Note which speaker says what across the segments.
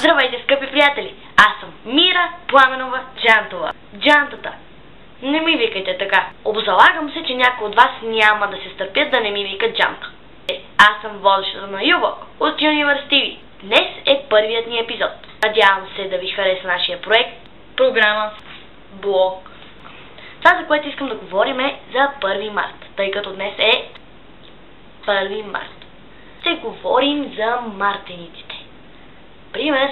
Speaker 1: Здравейте, скъпи приятели! Аз съм Мира Пламенова Джантова. Джантата. Не ми викайте така. Обзалагам се, че някои от вас няма да се стърпят да не ми викат Джанта. Аз съм водещата на Ювок от Universe TV. Днес е първият ни епизод. Надявам се да ви хареса нашия проект, програма, блог. Това, за което искам да говорим, е за 1 март, тъй като днес е 1 март. Ще говорим за мартениците. Пример,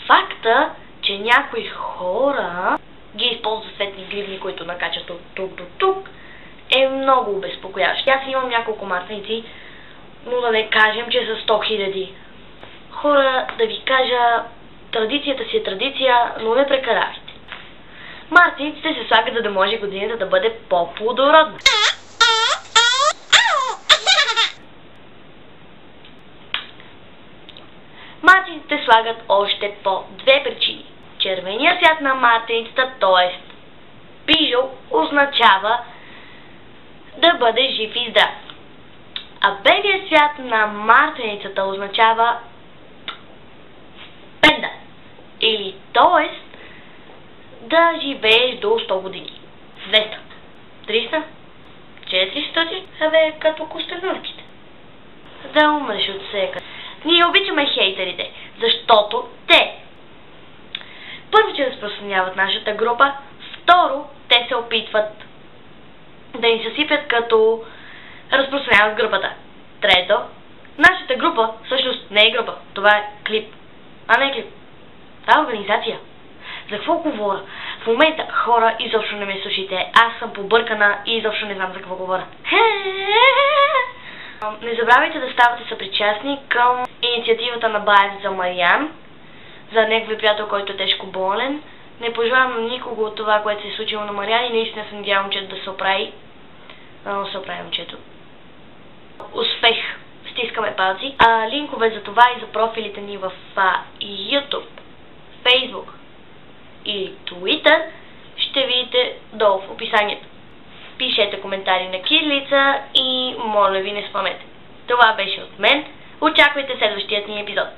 Speaker 1: факта, че някои хора ги използват светни гривни, които накачат от тук до тук, е много обезпокояващ. Аз имам няколко мартеници, но да не кажем, че са 100 000. Хора, да ви кажа, традицията си е традиция, но не прекаравайте. Мартениците се слагат, за да може годината да бъде по-плодородна. Мартениците слагат още по 2 причини. Червения цвят на мартеницата, т.е. пижъл, означава да бъде жив и здрав. А белият цвят на мартеницата означава пенда. Или т.е. да живееш до 100 години. 200, 300, 400, като костенурките. Да умреш от всека. Ние обичаме хейтерите, защото те първо, че разпространяват нашата група, второ, те се опитват да ни съсипят, като разпространяват групата. Трето, нашата група всъщност не е група, това е клип. А не е клип. Това е организация. За какво говоря? В момента хора изобщо не ме слушайте. Аз съм побъркана и изобщо не знам за какво говоря. Не забравяйте да ставате съпричастни към инициативата на Баев за Мариан, за неговия приятел, който е тежко болен. Не пожелавам на никого от това, което се е случило на Мариан, и наистина се надявам, че да се оправи. Но се оправи момчето. Успех! Стискаме палци. Линкове за това и за профилите ни в YouTube, Facebook и Twitter ще видите долу в описанието. Пишете коментари на кирилица и моля ви не спамете. Това беше от мен. Очаквайте следващият ни епизод.